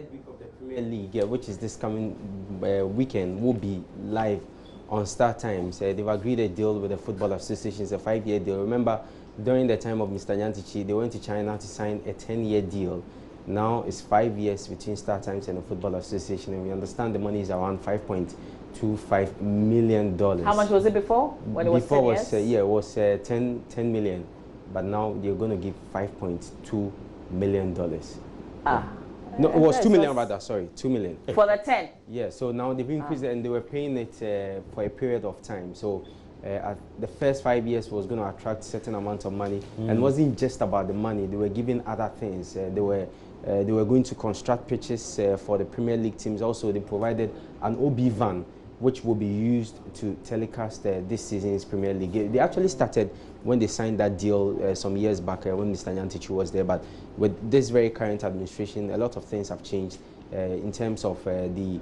third week of the Premier League, which is this coming weekend, will be live on Star Times. They've agreed a deal with the Football Association. It's a 5-year deal. Remember, during the time of Mr. Nyantichi, they went to China to sign a 10-year deal. Now it's 5 years between Star Times and the Football Association, and we understand the money is around $5.25 million. How much was it before? When it was 10 years? It was 10 million, but now they're going to give $5.2 million. No, it was 2 million rather, sorry, 2 million. For the 10? Yeah, so now they've increased it and they were paying it for a period of time. So the first 5 years was going to attract certain amount of money, and it wasn't just about the money. They were giving other things. They were going to construct pitches for the Premier League teams. Also, they provided an OB van, which will be used to telecast this season's Premier League. They actually started when they signed that deal some years back when Mr. Nyantichi was there. But with this very current administration, a lot of things have changed in terms of the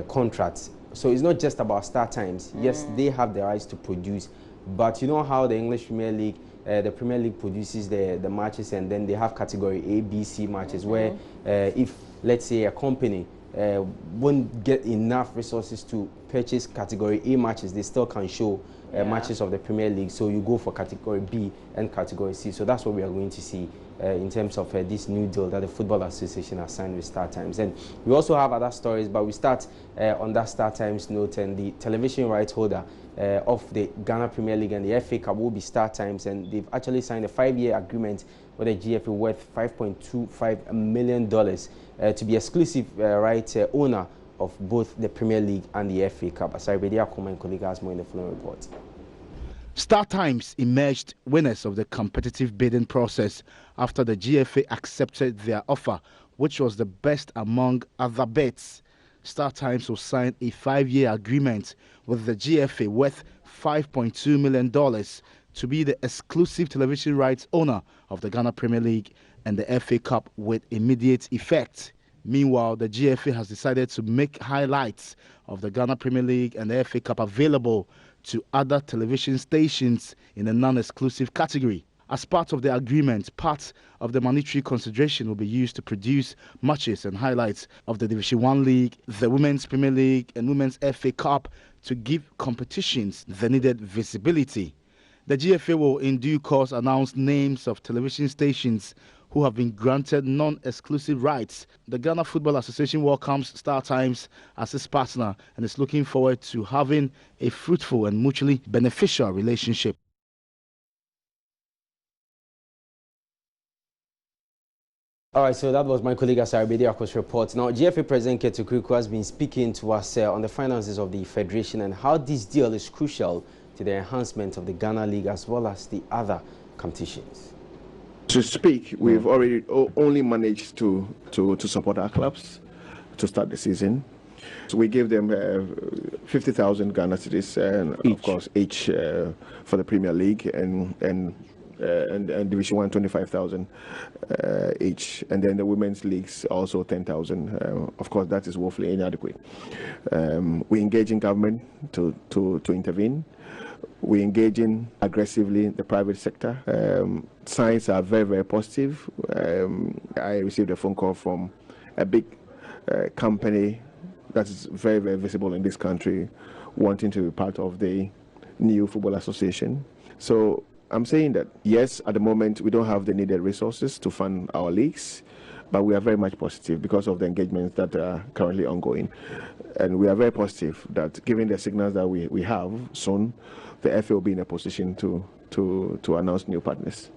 contracts. So it's not just about Star Times. Yes, they have the rights to produce, but you know how the English Premier League, the Premier League produces the matches, and then they have category A, B, C matches, where if, let's say, a company won't get enough resources to purchase category A matches, they still can show matches of the Premier League. So you go for category B and category C. So that's what we are going to see in terms of this new deal that the Football Association has signed with Star Times. And we also have other stories, but we start on that Star Times note, and the television rights holder of the Ghana Premier League and the FA Cup will be Star Times, and they've actually signed a 5-year agreement with the GFA worth $5.25 million to be exclusive rights owner of both the Premier League and the FA Cup. Asaribedi Akoma and colleague has more in the following report. Star Times emerged winners of the competitive bidding process after the GFA accepted their offer, which was the best among other bids. Star Times will sign a 5-year agreement with the GFA worth $5.2 million to be the exclusive television rights owner of the Ghana Premier League and the FA Cup with immediate effect. Meanwhile, the GFA has decided to make highlights of the Ghana Premier League and the FA Cup available to other television stations in a non-exclusive category. As part of the agreement, part of the monetary consideration will be used to produce matches and highlights of the Division 1 League, the Women's Premier League and Women's FA Cup to give competitions the needed visibility. The GFA will in due course announce names of television stations who have been granted non-exclusive rights. The Ghana Football Association welcomes Star Times as its partner and is looking forward to having a fruitful and mutually beneficial relationship. All right, so that was my colleague Asaribedi Ako's report. Now, GFA President Ketu Kuriku has been speaking to us on the finances of the Federation and how this deal is crucial to the enhancement of the Ghana League as well as the other competitions. To speak, we've already only managed to support our clubs to start the season. So we gave them 50,000 Ghana cedis, and of course each for the Premier League, and Division 1 25,000 each, and then the women's leagues also 10,000. Of course, that is woefully inadequate. We engage in government to intervene. We engage in aggressively in the private sector. Signs are very, very positive. I received a phone call from a big company that is very, very visible in this country, wanting to be part of the new Football Association. So I'm saying that, yes, at the moment, we don't have the needed resources to fund our leagues, but we are very much positive because of the engagements that are currently ongoing. And we are very positive that given the signals that we have soon, the FA will be in a position to announce new partners.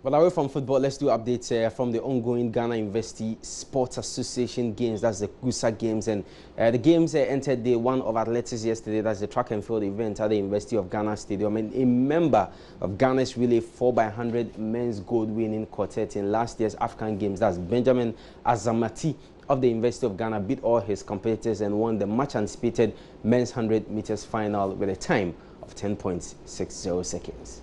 Well, away from football, let's do updates from the ongoing Ghana University Sports Association Games. That's the GUSA Games. And the games entered day 1 of athletics yesterday. That's the track and field event at the University of Ghana Stadium. And a member of Ghana's relay 4x100 men's gold winning quartet in last year's African Games, that's Benjamin Azamati of the University of Ghana, beat all his competitors and won the much anticipated men's 100 meters final with a time of 10.60 seconds.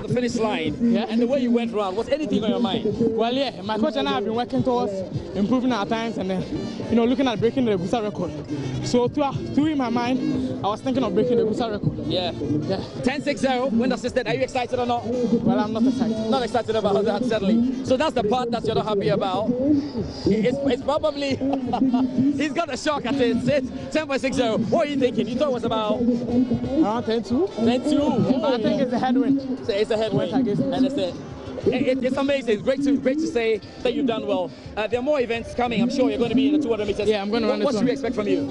the finish line, and the way you went around, was anything on your mind? Well, yeah, my coach and I have been working towards improving our times and looking at breaking the Gusa record. So through in my mind, I was thinking of breaking the Gusa record. Yeah. 10-6-0, win assisted. Are you excited or not? Well, I'm not excited. Not excited about that, certainly. So that's the part that you're not happy about. It's probably, he's got a shock at it. 10.60. What are you thinking? You thought it was about? Around 10-2. 10-2. But I think it's a headwind. It's a headwind. And it's amazing. It's great to say that you've done well. There are more events coming. I'm sure you're going to be in the 200 meters. Yeah, I'm going to run the 200. What should we expect from you?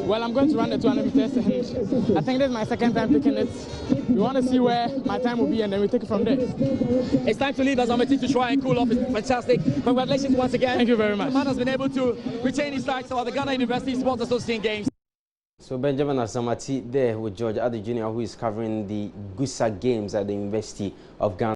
Well, I'm going to run the 200 meters, and I think this is my second time taking it. We want to see where my time will be, and then we take it from there. It's time to leave us on the team to try and cool off. It's fantastic. Congratulations once again. Thank you very much. The man has been able to retain his title at the Ghana University Sports Association Games. So Benjamin Asamati there with George Adi Jr., who is covering the Gusa Games at the University of Ghana.